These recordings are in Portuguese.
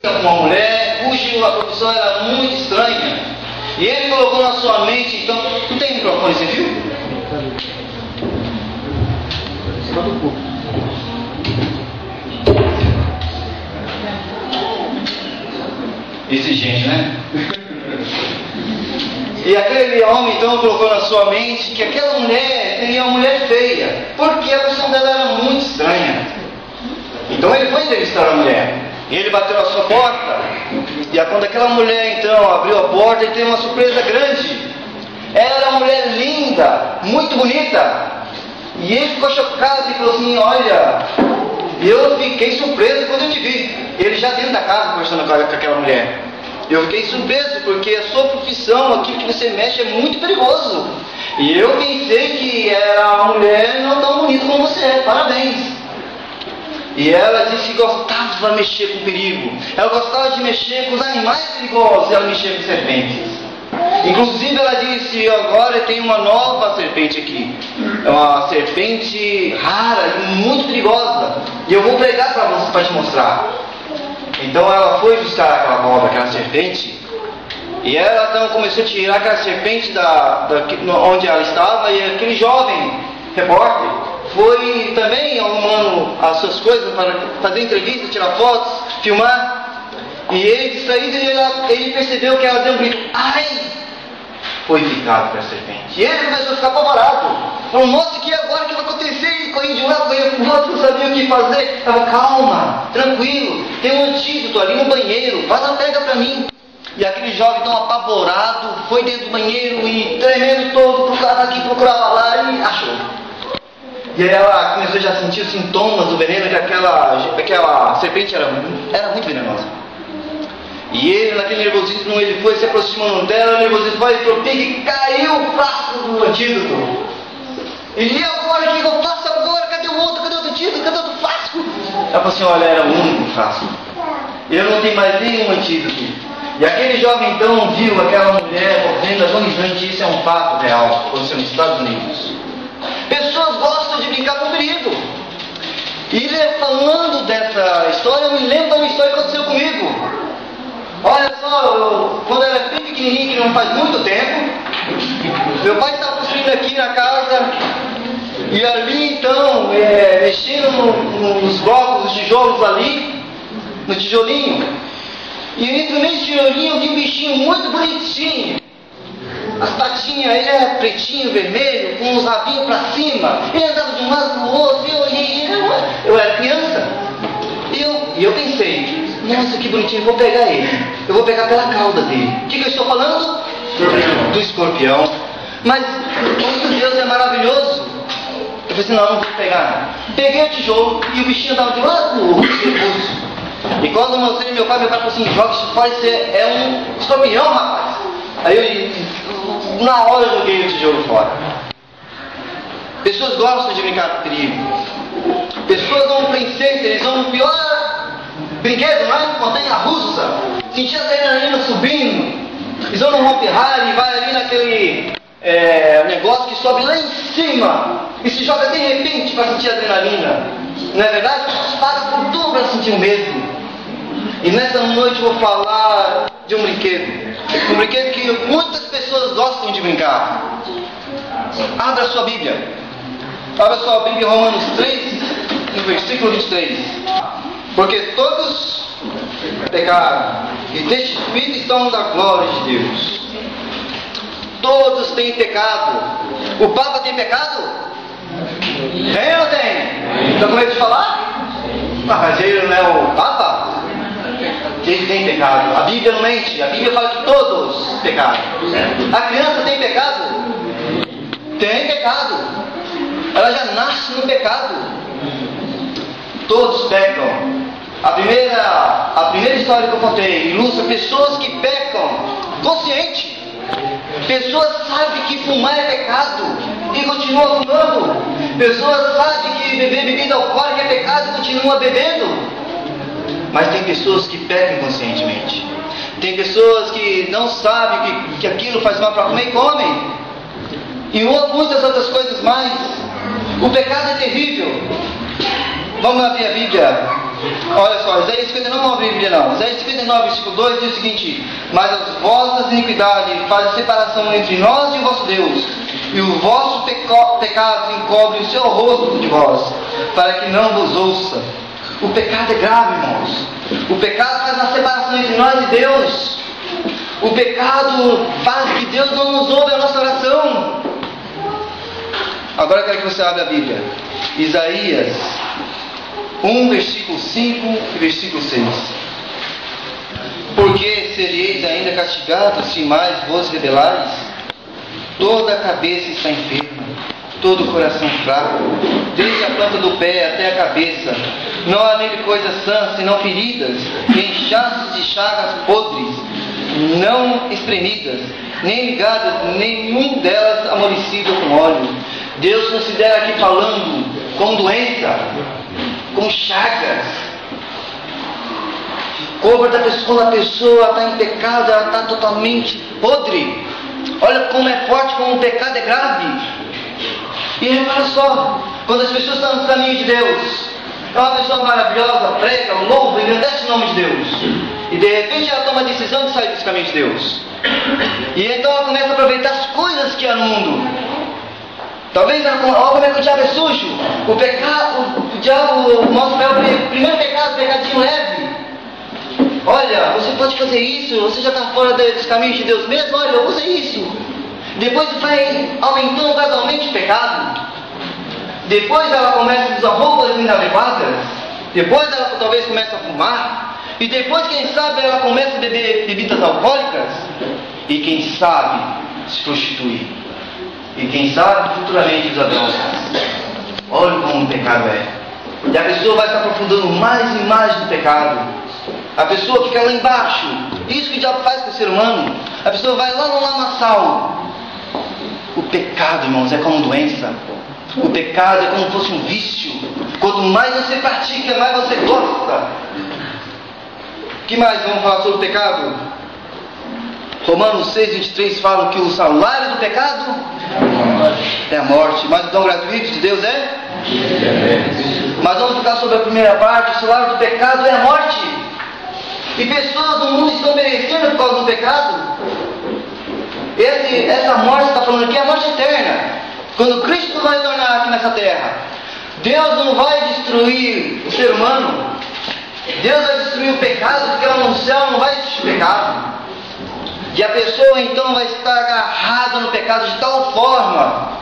com uma mulher cuja profissão era muito estranha. E ele colocou na sua mente, então, não tem microfone, você viu? Exigente, né? E aquele homem então colocou na sua mente que aquela mulher seria uma mulher feia, porque a profissão dela era muito estranha. Então ele foi entrevistar a mulher. E ele bateu na sua porta. E quando aquela mulher então abriu a porta, ele teve uma surpresa grande. Ela era uma mulher linda, muito bonita. E ele ficou chocado e falou assim: olha, eu fiquei surpreso quando eu te vi. Ele já dentro da casa conversando com aquela mulher. Eu fiquei surpreso porque a sua profissão, aquilo que você mexe é muito perigoso. E eu pensei que era uma mulher não tão bonita como você é. Parabéns. E ela disse que gostava de mexer com perigo. Ela gostava de mexer com os animais perigosos. Ela mexia com serpentes. Inclusive ela disse: agora tem uma nova serpente aqui. É uma serpente rara e muito perigosa. E eu vou pregar para você para te mostrar. Então ela foi buscar aquela cobra, aquela serpente. E ela então começou a tirar aquela serpente onde ela estava. E aquele jovem repórter foi também arrumando as suas coisas para fazer entrevista, tirar fotos, filmar. E ele distraído, ele percebeu que ela deu um grito: ai! Foi picado pela serpente. E ele começou a ficar apavorado. Falou: nossa, que agora que vai acontecer? E correndo de um lado, correndo para o outro, não sabia o que fazer. Estava: calma, tranquilo, tem um antídoto ali no banheiro, faz a pega para mim. E aquele jovem tão apavorado foi dentro do banheiro e tremendo todo, procurava aqui, procurava lá e achou. E aí ela começou já a sentir os sintomas do veneno, que aquela serpente era muito venenosa. E ele, naquele nervosismo, ele foi se aproximando dela, o nervosismo foi, entrou pique e caiu o frasco do antídoto. E agora, o que eu faço agora? Cadê o outro? Cadê o antídoto? Cadê o outro frasco? Ela falou assim: olha, era o único frasco. Eu não tenho mais nenhum antídoto. E aquele jovem então viu aquela mulher morrendo agonizante. Isso é um fato real, aconteceu nos Estados Unidos. Pessoas gostam de brincar com perigo. E falando dessa história, eu me lembro de uma história que aconteceu comigo. Olha só, quando eu era bem pequenininho, que não faz muito tempo, meu pai estava construindo aqui na casa, e ali então, mexendo nos blocos, nos tijolos ali, no tijolinho, e nesse tijolinho eu vi um bichinho muito bonitinho. As patinhas, ele era pretinho, vermelho, com os rabinhos para cima, ele andava de um lado para o outro, e eu olhei, eu era criança, e eu pensei: nossa, que bonitinho, eu vou pegar ele. Eu vou pegar pela cauda dele. O que eu estou falando? Do escorpião. Mas, como Deus é maravilhoso. Eu falei assim: não vou pegar. Peguei o tijolo e o bichinho estava de lado pro outro. E quando eu mostrei meu pai falou assim: joga isso fora, isso é um escorpião, rapaz. Aí eu, na hora, eu joguei o tijolo fora. Pessoas gostam de brincar com perigo. Pessoas vão para incêndio, eles vão no pior brinquedo, não é? Montanha-russa, sentir a adrenalina subindo. Eles vão no Hopi Hari e vai ali naquele negócio que sobe lá em cima e se joga de repente para sentir a adrenalina. Não é verdade? Eles pagam por tudo para sentir o medo. E nessa noite eu vou falar de um brinquedo. Um brinquedo que muitas pessoas gostam de brincar. Abra a sua Bíblia. Abra sua Bíblia em Romanos 3, no versículo 23. Porque todos pecaram e destituídos estão da glória de Deus. Todos têm pecado. O Papa tem pecado? Tem ou não tem? Está com medo de falar? Mas ele não é o Papa? Ele tem pecado. A Bíblia não mente. A Bíblia fala que todos pecaram. A criança tem pecado? Tem pecado. Ela já nasce no pecado. Todos pecam. A primeira história que eu contei ilustra pessoas que pecam consciente. Pessoas sabem que fumar é pecado e continuam fumando. Pessoas sabem que beber bebida alcoólica é pecado e continuam bebendo. Mas tem pessoas que pecam conscientemente. Tem pessoas que não sabem que aquilo faz mal para comer e comem. E muitas outras coisas mais. O pecado é terrível. Vamos abrir a Bíblia Olha só, Isaías 59, não abre a Bíblia não. Isaías 59, versículo 2 diz o seguinte: mas as vossas iniquidades fazem separação entre nós e o vosso Deus, e o vosso pecado encobre o seu rosto de vós, para que não vos ouça. O pecado é grave, irmãos. O pecado faz uma separação entre nós e Deus. O pecado faz que Deus não nos ouve a nossa oração. Agora eu quero que você abra a Bíblia. Isaías 1, versículo 5 e versículo 6. Porque sereis ainda castigados, se mais vos rebelais? Toda a cabeça está enferma, todo o coração fraco, desde a planta do pé até a cabeça. Não há nele coisa sã, senão feridas, e inchaços de chagas podres, não espremidas, nem ligadas, nenhum delas amolecido com óleo. Deus considera aqui falando com doença, com chagas. Cobra da pessoa, quando a pessoa está em pecado, ela está totalmente podre. Olha como é forte, como o pecado é grave. E repara só, quando as pessoas estão no caminho de Deus, é uma pessoa maravilhosa, prega, louva, engrandece o nome de Deus, e de repente ela toma a decisão de sair dos caminhos de Deus, e então ela começa a aproveitar as coisas que há no mundo. Talvez ela, olha como é que o diabo é sujo. O pecado, o diabo mostra o primeiro pecado, o pecadinho leve. Olha, você pode fazer isso, você já está fora dos caminhos de Deus mesmo, olha, usa isso. Depois vai aumentando gradualmente o pecado. Depois ela começa a usar roupas inadequadas. Depois ela talvez comece a fumar. E depois, quem sabe, ela começa a beber bebidas alcoólicas. E quem sabe, se prostituir. E quem sabe, futuramente usar drogas. Olha como o pecado é. E a pessoa vai se aprofundando mais e mais no pecado. A pessoa fica lá embaixo. Isso que o diabo faz com o ser humano. A pessoa vai lá no lamaçal. O pecado, irmãos, é como doença. O pecado é como se fosse um vício. Quanto mais você pratica, mais você gosta. O que mais vamos falar sobre o pecado? Romanos 6, 23 fala que o salário do pecado é a morte. Mas o dom gratuito de Deus é? Mas vamos ficar sobre a primeira parte. O salário do pecado é a morte. E pessoas no mundo estão perecendo por causa do pecado. Essa morte que está falando aqui é a morte eterna. Quando Cristo vai retornar aqui nessa terra, Deus não vai destruir o ser humano. Deus vai destruir o pecado, porque lá no céu não vai existir pecado. E a pessoa então vai estar agarrada no pecado de tal forma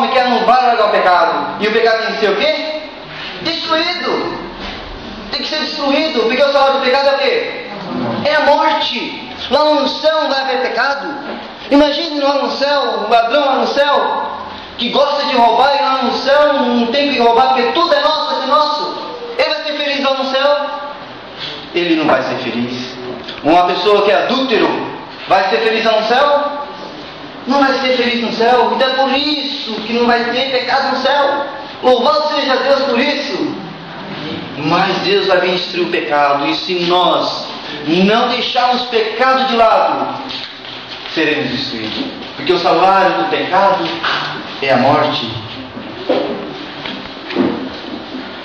que ela não vai largar o pecado. E o pecado tem que ser o quê? Destruído. Tem que ser destruído, porque o salário do pecado é o quê? É a morte. Lá no céu não vai haver pecado. Imagine lá no céu, um ladrão lá no céu, que gosta de roubar, e lá no céu não tem que roubar, porque tudo é nosso, vai ser nosso. Ele vai ser feliz lá no céu? Ele não vai ser feliz. Uma pessoa que é adúltero, vai ser feliz lá no céu? Não vai ser feliz no céu. Então é por isso que não vai ter pecado no céu. Louvado seja Deus por isso. Mas Deus vai vir destruir o pecado. E se nós não deixarmos o pecado de lado, seremos destruídos. Porque o salário do pecado é a morte.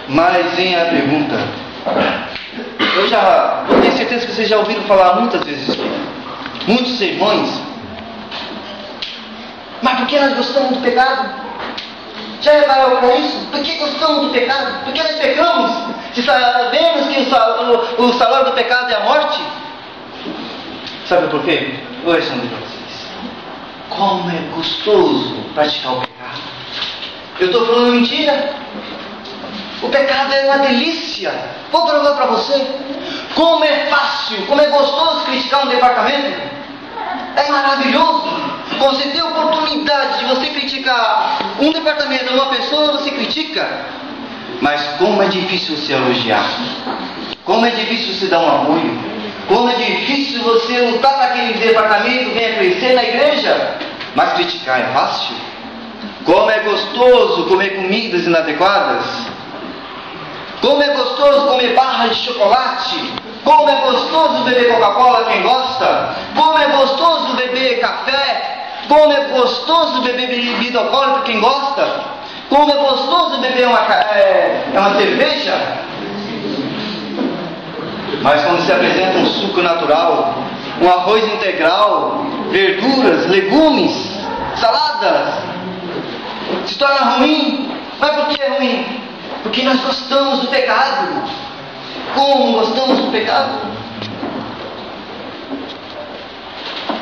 Mas vem a pergunta. Eu tenho certeza que vocês já ouviram falar muitas vezes aqui. Muitos sermões. Mas por que nós gostamos do pecado? Já repararam para isso? Por que gostamos do pecado? Por que nós pecamos? Se sabemos que o salário do pecado é a morte? Sabe por quê? Eu vou responder para vocês. Como é gostoso praticar o pecado. Eu estou falando mentira? O pecado é uma delícia. Vou provar para você. Como é fácil, como é gostoso criticar um departamento. É maravilhoso. Você tem a oportunidade de você criticar um departamento, uma pessoa, você critica. Mas como é difícil você elogiar. Como é difícil você dar um apoio. Como é difícil você lutar para que aquele departamento venha crescer na igreja. Mas criticar é fácil. Como é gostoso comer comidas inadequadas. Como é gostoso comer barra de chocolate. Como é gostoso beber Coca-Cola, quem gosta. Como é gostoso beber café. Como é gostoso beber bebida alcoólica, quem gosta. Como é gostoso beber uma cerveja. Mas quando se apresenta um suco natural, um arroz integral, verduras, legumes, saladas, se torna ruim. Mas por que é ruim? Porque nós gostamos do pecado. Como gostamos do pecado?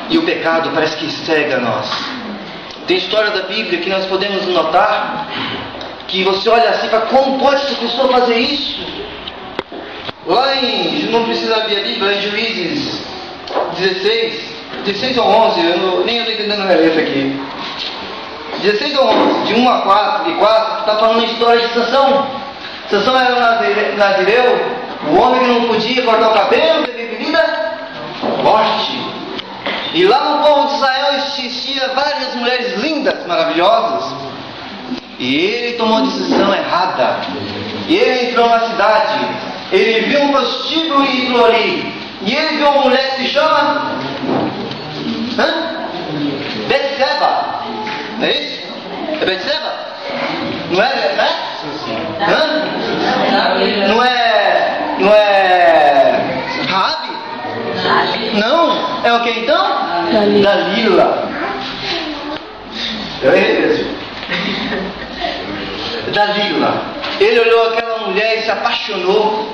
E o pecado parece que cega nós. Tem história da Bíblia que nós podemos notar que você olha assim e fala, como pode essa pessoa fazer isso? Lá em, não precisa abrir a Bíblia, lá em Juízes 16 ou 11, nem eu estou entendendo a letra aqui. 16 ou 11, de 1 a 4, está falando a história de Sansão. Sansão era um nazireu, um homem que não podia cortar o cabelo, beber bebida forte. E lá no povo de Israel existia várias mulheres lindas, maravilhosas. E ele tomou a decisão errada. E ele entrou na cidade. Ele viu um prostíbulo e entrou ali. E ele viu uma mulher que se chama Betseba. Não é isso? É Betseba? Não é? Né? Não é Raabe? Não. É o que então? Dalila. Eu errei mesmo. Dalila. Ele olhou aquela mulher e se apaixonou.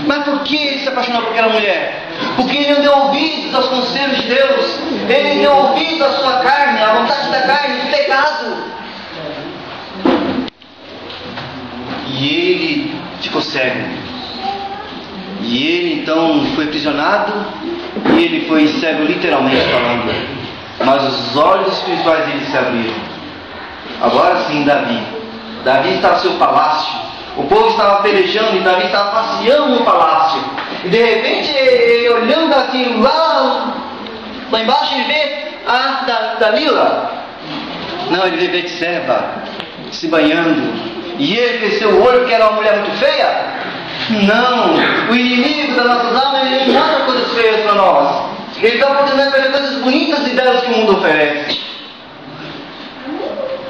Mas por que ele se apaixonou por aquela mulher? Porque ele não deu ouvidos aos conselhos de Deus. Ele deu ouvidos à sua carne, à vontade da carne, do pecado. E ele ficou cego. E ele então foi aprisionado. E ele foi cego literalmente falando. Mas os olhos espirituais dele se abriram. Agora sim, Davi estava no seu palácio. O povo estava pelejando e Davi estava passeando no palácio. E de repente, ele olhando assim, lá embaixo, ele vê a Dalila. Não, ele vê Betseba se banhando. E ele cresceu o olho porque era uma mulher muito feia. Não, o inimigo das nossas almas, ele não manda coisas feias para nós. Ele dá a oportunidade de fazer coisas bonitas e belas que o mundo oferece.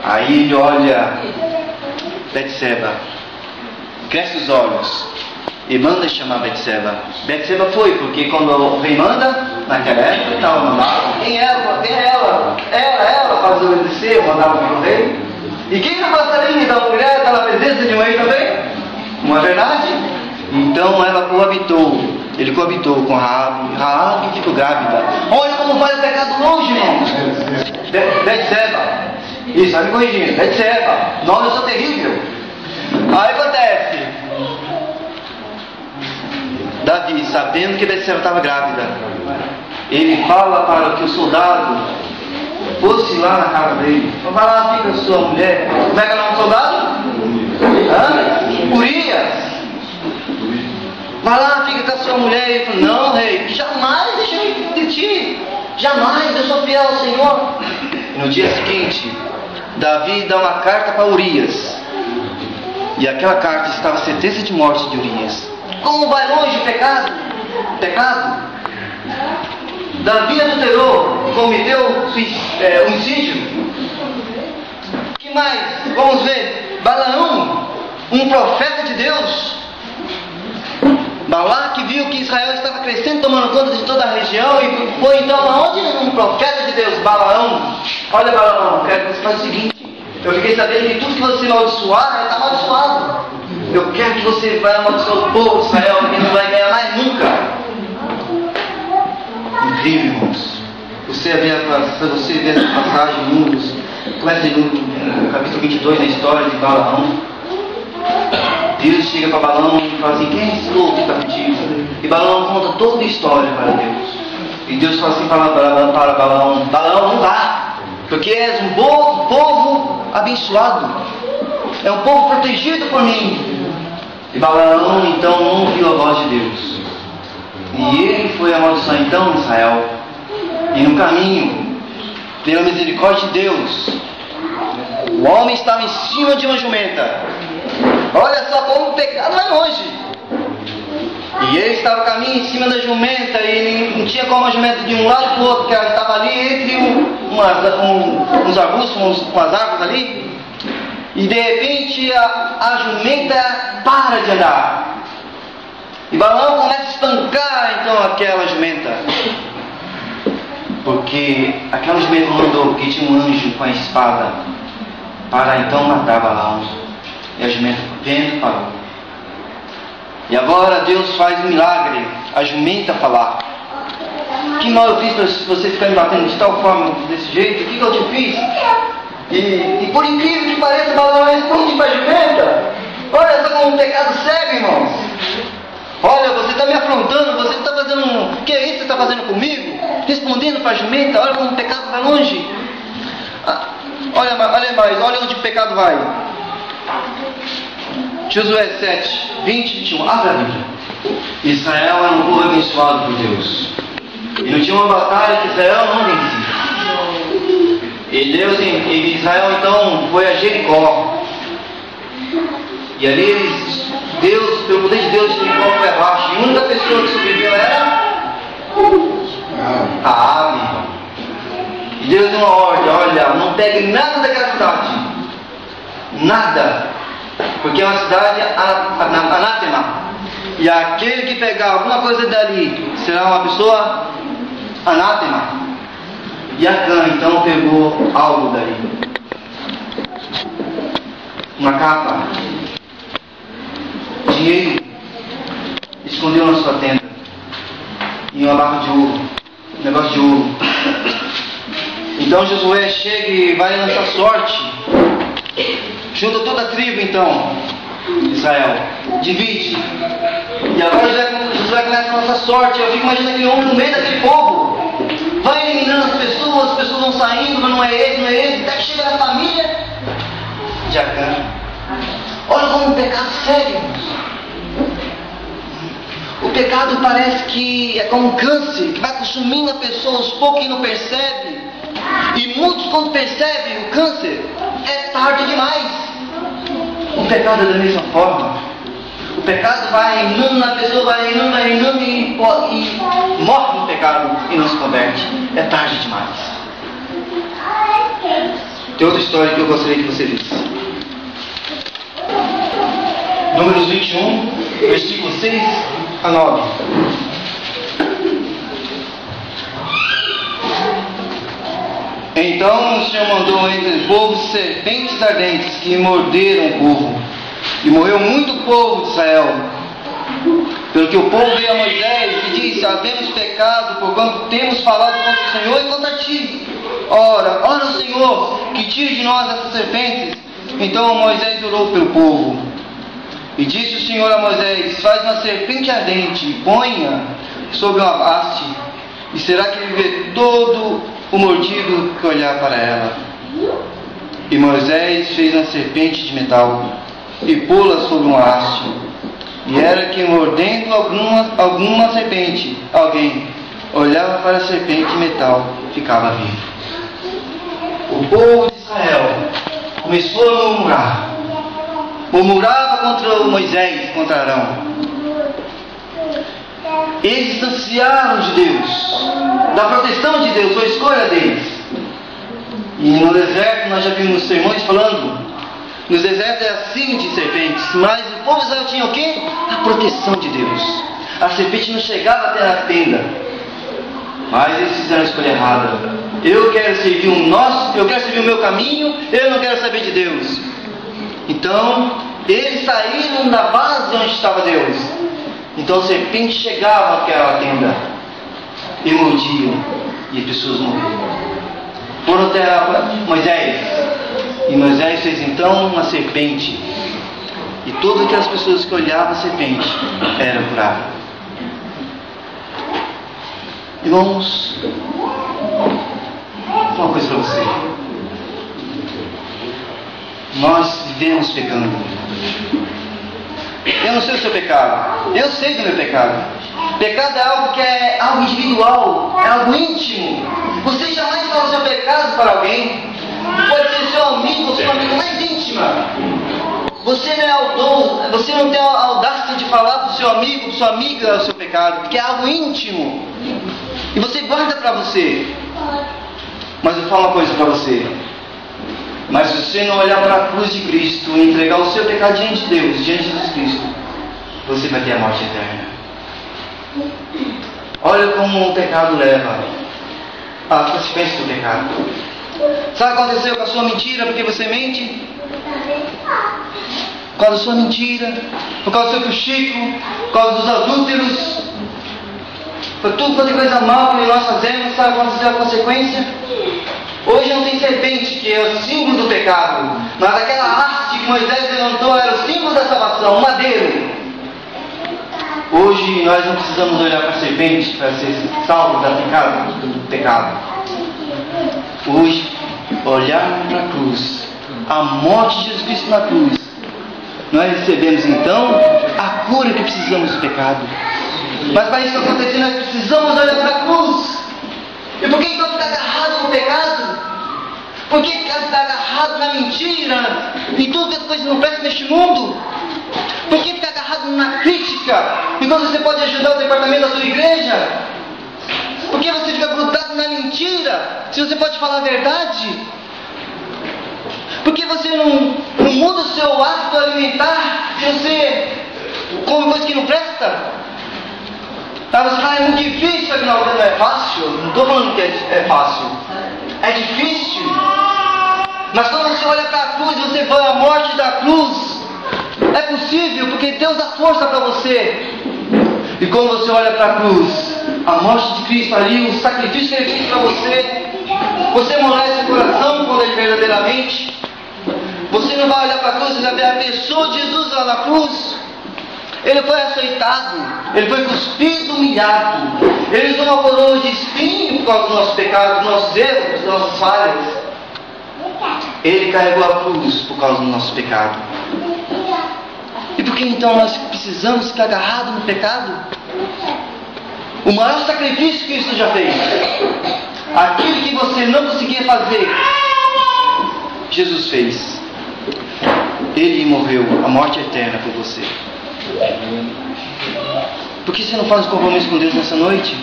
Aí ele olha Betseba, cresce os olhos e manda chamar Betseba. Betseba foi, porque quando o rei manda, naquela época ele estava mandado. Quem é ela? Era ela para desobedecer, mandava para o rei. E quem não passarinho da mulher está na presença de um rei também? Não é verdade? Então ela coabitou. Ele coabitou com Raabe e ficou grávida. Olha como vai o pecado longe, irmãos. Betseba. Isso, vai me corrigindo. Betseba. Nome eu sou terrível. Aí acontece. Davi, sabendo que Betseba estava grávida, ele fala para que o soldado fosse lá na casa dele. Vai lá, fica a sua mulher. Como é que é o nome do soldado? Urias. Vai lá, fica com a sua mulher. Ele falou, não, rei, jamais deixarei de ti. Jamais, eu sou fiel ao Senhor. E no dia seguinte, Davi dá uma carta para Urias. E aquela carta estava a sentença de morte de Urias. Como vai longe o pecado? Davi adulterou, cometeu homicídio. O que mais? Vamos ver. Balaão, um profeta de Deus. Balaque viu que Israel estava crescendo, tomando conta de toda a região, e foi então aonde? Um profeta de Deus, Balaão. Olha, Balaão, quero que você faça o seguinte. Eu fiquei sabendo que tudo que você amaldiçoar, está amaldiçoado. Eu quero que você vai amaldiçoar o povo de Israel, que não vai ganhar mais nunca. Incrível, irmãos. Você vê essa passagem em Números, começa no capítulo 22 da história de Balaão. Deus chega para Balaão e fala assim, quem é esse louco que está contigo? E Balaão conta toda a história para Deus. E Deus fala assim para Balaão, Balaão, não dá, porque és um povo abençoado, é um povo protegido por mim. E Balaão então não ouviu a voz de Deus. E ele foi amaldiçoar então Israel. E no caminho, pela misericórdia de Deus, o homem estava em cima de uma jumenta. Olha só como o pecado vai longe. E ele estava caminhando em cima da jumenta. E ele não tinha como a jumenta de um lado para o outro, porque ela estava ali entre uns arbustos, umas árvores ali. E de repente a jumenta para de andar. E Balaão começa a espancar então aquela jumenta. Porque aquela jumenta mandou que tinha um anjo com a espada para então matar Balaão. E a jumenta vendo parou. E agora Deus faz um milagre, a jumenta falar. Que mal eu fiz para você ficar me batendo de tal forma, desse jeito? O que eu te fiz? E por incrível que pareça, Balaão responde para a jumenta. Olha só como um pecado cego, irmãos. Olha, você está me afrontando, você está fazendo... O que é isso que você está fazendo comigo? Respondendo para a jumenta, olha como o pecado vai longe. Olha mais, olha onde o pecado vai. Josué 7, 20 e 21. Abra a Bíblia. Israel era um povo abençoado por Deus. E não tinha uma batalha que Israel não vencia. E Israel então foi a Jericó. E ali Deus, pelo poder de Deus, Jericó foi abaixo. E a única pessoa que sobreviveu era a ave. E Deus deu uma ordem: olha, não pegue nada daquela cidade. Nada. Porque é uma cidade anátema. E aquele que pegar alguma coisa dali será uma pessoa anátema. E Acã então pegou algo dali. Uma capa, dinheiro, escondeu na sua tenda. E uma barra de ouro, um negócio de ouro. Então Josué chega e vai lançar sorte. Junta toda a tribo então, Israel, divide. E agora Josué começa a lançar sorte. Eu fico imaginando aquele homem no meio daquele povo. Vai eliminando as pessoas vão saindo, mas não é esse, até que chega na família de Acã. Olha como o pecado segue. O pecado parece que é como um câncer, que vai consumindo a pessoa aos poucos e não percebe. E muitos, quando percebem o câncer, é tarde demais. O pecado é da mesma forma. O pecado vai reinando na pessoa, vai reinando e morre no pecado e não se converte. É tarde demais. Tem outra história que eu gostaria que você visse. Números 21, versículo 6 a 9. Então o Senhor mandou entre o povo serpentes ardentes que morderam o povo. E morreu muito povo de Israel. Pelo que o povo veio a Moisés e disse: havemos pecado, porquanto temos falado contra o Senhor e contra ti. Ora Senhor, que tire de nós essas serpentes. Então Moisés orou pelo povo. E disse o Senhor a Moisés: faz uma serpente ardente e ponha sobre uma haste, e será que ele vê todo o mordido que olhar para ela. E Moisés fez uma serpente de metal e pô-la sobre uma haste. E era que mordendo alguma serpente, alguém olhava para a serpente de metal, ficava vivo. O povo de Israel começou a murmurar. Murmurava contra Moisés, contra Arão. Eles distanciaram de Deus, da proteção de Deus, foi a escolha deles. E no deserto nós já vimos sermões falando. Nos desertos é assim de serpentes, mas o povo de Israel tinha o quê? A proteção de Deus. A serpente não chegava até a tenda. Mas eles fizeram a escolha errada. Eu quero servir eu quero servir o meu caminho, eu não quero saber de Deus. Então, eles saíram da base onde estava Deus. Então a serpente chegava àquela tenda e mordiam, e as pessoas morriam. Foram até Moisés, e Moisés fez então uma serpente, e todas aquelas pessoas que olhavam a serpente eram curadas. Irmãos, uma coisa para você: nós vivemos pecando. Eu não sei o seu pecado, eu sei do meu pecado. Pecado é algo que é algo individual, é algo íntimo. Você jamais fala o seu pecado para alguém. Pode ser seu amigo ou sua amiga mais íntima. Você não tem a audácia de falar para o seu amigo, para sua amiga o seu pecado, porque é algo íntimo. E você guarda para você. Mas eu falo uma coisa para você: Mas se você não olhar para a cruz de Cristo e entregar o seu pecado diante de Deus, diante de Jesus Cristo, você vai ter a morte eterna. Olha como o pecado leva às consequências do pecado. Sabe o que aconteceu com a sua mentira porque você mente? Por causa da sua mentira, por causa do seu fuxico, por causa dos adúlteros, por tudo quanto é coisa mal que nós fazemos. Sabe qual é a consequência? Hoje não tem serpente, que é o símbolo do pecado, mas aquela haste que Moisés levantou era o símbolo da salvação, um madeiro. Hoje nós não precisamos olhar para a serpente para ser salvo do pecado. Hoje, olhar para a cruz, a morte de Jesus Cristo na cruz, nós recebemos então a cura que precisamos do pecado. Mas para isso acontecer, nós precisamos olhar para a cruz. E por que então ficar agarrado no pecado? Por que ficar agarrado na mentira, em tudo que as coisas não prestam neste mundo? Por que ficar agarrado na crítica, enquanto você pode ajudar o departamento da sua igreja? Por que você fica grudado na mentira, se você pode falar a verdade? Por que você não muda o seu hábito alimentar, se você come coisa que não presta? Você fala, é muito difícil, afinal, não é fácil. Não estou falando que é fácil. É difícil. Mas quando você olha para a cruz, você vê a morte da cruz. É possível, porque Deus dá força para você. E quando você olha para a cruz, a morte de Cristo ali, o sacrifício que Ele fez para você, você amolece o coração quando Ele verdadeiramente. Você não vai olhar para a cruz, você vai ver a pessoa de Jesus lá na cruz. Ele foi açoitado, Ele foi cuspido, humilhado. Ele usou uma coroa de espinho por causa do nosso pecado, dos nossos erros, das nossas falhas. Ele carregou a cruz por causa do nosso pecado. E por que então nós precisamos ficar agarrados no pecado? O maior sacrifício que Cristo já fez, aquilo que você não conseguia fazer, Jesus fez. Ele morreu a morte eterna por você. Por que você não faz um compromisso com Deus nessa noite?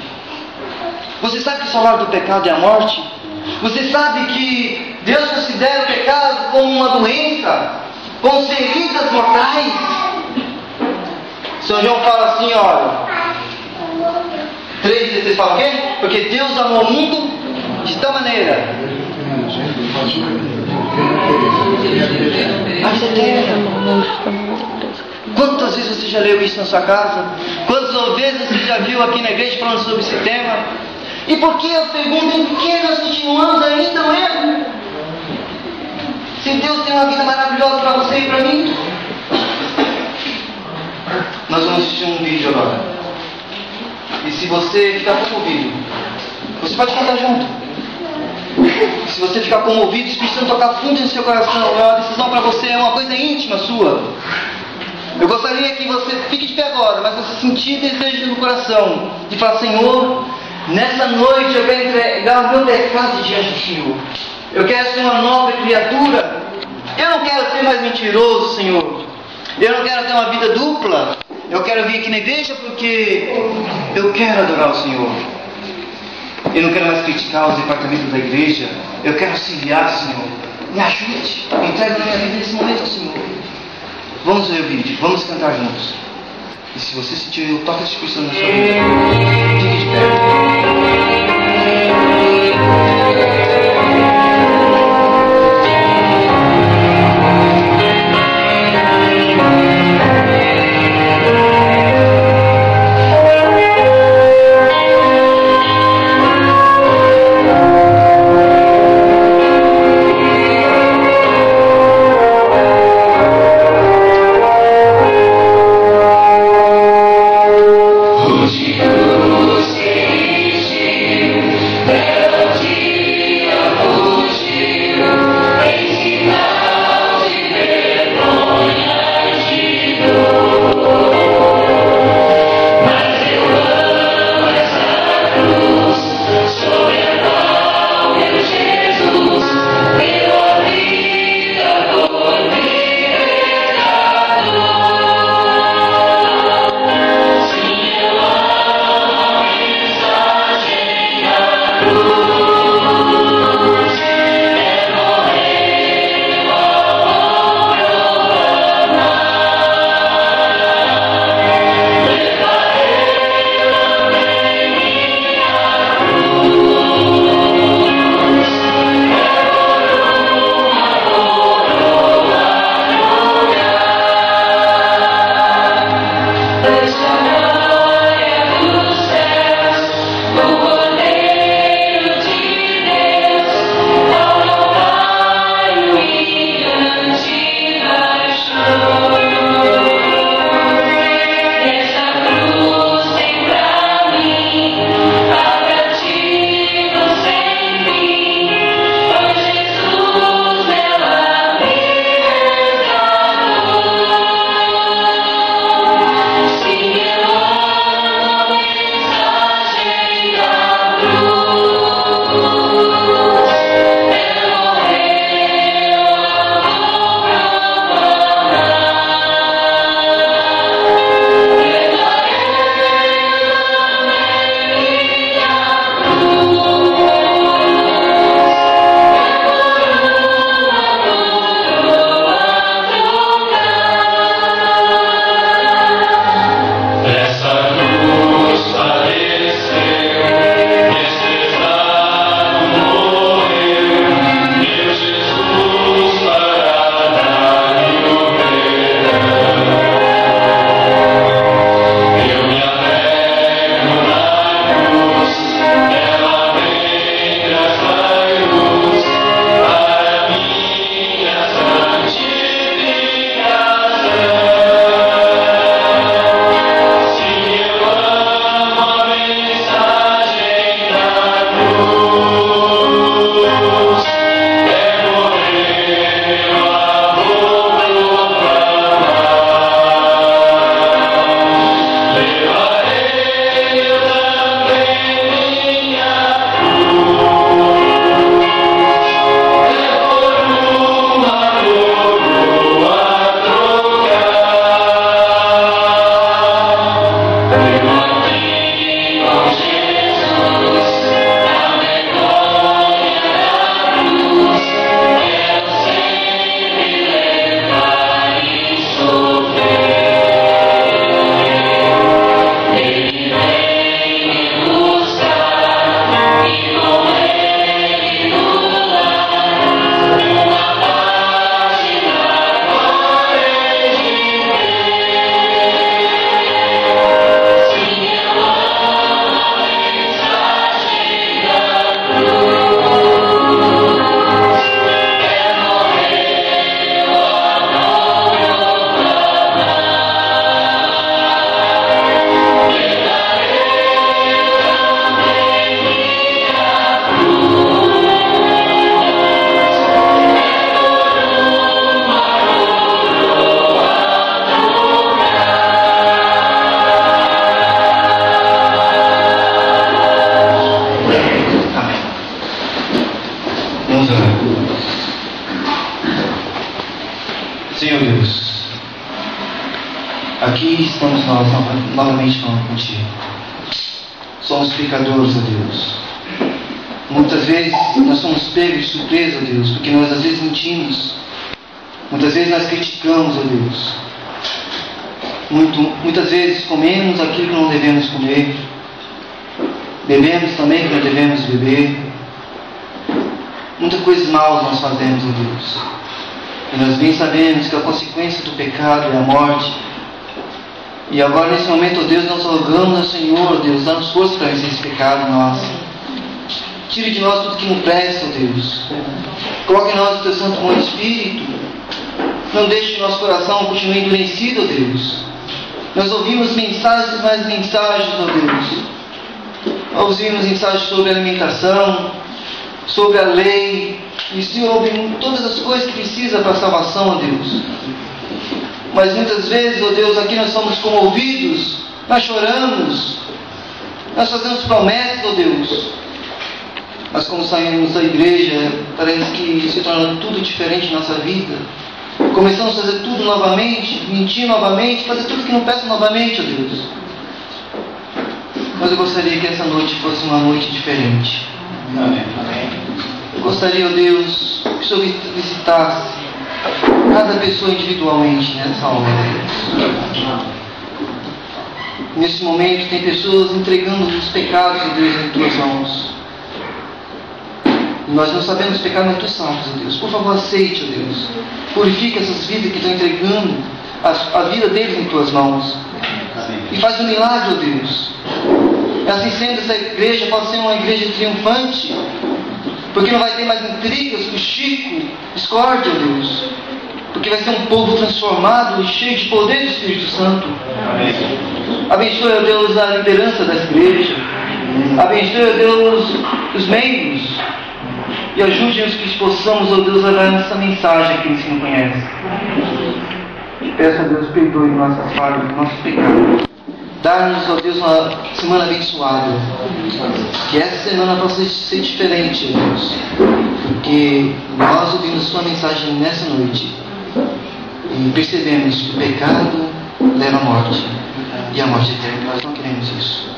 Você sabe que o salário do pecado é a morte? Você sabe que Deus considera o pecado como uma doença, como feridas mortais? São João fala assim, olha, 3,16 fala o quê? Porque Deus amou o mundo de tal maneira. A vida eterna. Quantas vezes você já leu isso na sua casa? Quantas vezes você já viu aqui na igreja falando sobre esse tema? E por que eu pergunto, em que nós continuamos ainda no erro? Se Deus tem uma vida maravilhosa para você e para mim. Nós vamos assistir um vídeo agora. E se você ficar comovido, você pode cantar junto. Se você ficar comovido, o Espírito Santo tocar fundo no seu coração, é uma decisão para você, é uma coisa íntima sua. Eu gostaria que você fique de pé agora, mas você sentir desejo no coração de falar, Senhor, nessa noite eu quero entregar o meu pecado diante do Senhor. Eu quero ser uma nova criatura. Eu não quero ser mais mentiroso, Senhor. Eu não quero ter uma vida dupla. Eu quero vir aqui na igreja porque eu quero adorar o Senhor. Eu não quero mais criticar os departamentos da igreja. Eu quero auxiliar, Senhor. Me ajude. Entregue minha vida nesse momento ao Senhor. Vamos ver o vídeo, vamos cantar juntos. E se você sentir o toque de Espírito Santo na sua vida, fique de pé. estamos nós novamente falando contigo. Somos pecadores, ó Deus. Muitas vezes nós somos pegos de surpresa, ó Deus, porque nós às vezes mentimos. Muitas vezes nós criticamos, ó Deus. Muitas vezes comemos aquilo que não devemos comer. Bebemos também que não devemos beber. Muitas coisas maus nós fazemos, ó Deus. E nós bem sabemos que a consequência do pecado é a morte. E agora nesse momento, ó Deus, nós rogamos ao Senhor, ó Deus, dá-nos força para vencer esse pecado nosso. Tire de nós tudo que não presta, ó Deus. Coloque em nós o Teu Santo Bom Espírito. Não deixe que nosso coração continue endurecido, ó Deus. Nós ouvimos mensagens e mais mensagens, ó Deus. Ouvimos mensagens sobre alimentação, sobre a lei, e o Senhor ouve todas as coisas que precisa para a salvação, ó Deus. Mas muitas vezes, ó Deus, aqui nós somos comovidos, nós choramos, nós fazemos promessas, ó Deus. Mas como saímos da igreja, parece que se torna tudo diferente em nossa vida. Começamos a fazer tudo novamente, mentir novamente, fazer tudo que não peça novamente, ó Deus. Mas eu gostaria que essa noite fosse uma noite diferente. Amém. Eu gostaria, ó Deus, que o Senhor visitasse cada pessoa individualmente nessa hora, Deus. Nesse momento tem pessoas entregando os pecados, ó Deus, em Tuas mãos. Nós não sabemos pecar, mas Tu sabes, ó Deus. Por favor, aceite, ó Deus. Purifica essas vidas que estão entregando a vida deles em Tuas mãos. E faz um milagre, ó Deus. Assim sendo, essa igreja pode ser uma igreja triunfante, porque não vai ter mais intrigas, fuxico, discórdia, ó Deus. Porque vai ser um povo transformado e cheio de poder do Espírito Santo. Abençoe, ó Deus, a liderança dessa igreja. Abençoe, ó Deus, os membros. E ajude-nos que possamos, ó Deus, levar essa mensagem a quem se não conhece. Te peço, ó Deus, perdoe nossas falhas, nossos pecados. Dá-nos, ó Deus, uma semana abençoada. Que essa semana possa ser diferente, ó Deus. Porque nós ouvimos Sua mensagem nessa noite. E percebemos que o pecado leva à morte. E a morte eterna. Nós não queremos isso.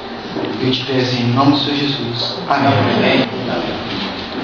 Eu te peço em nome do Senhor Jesus. Amém.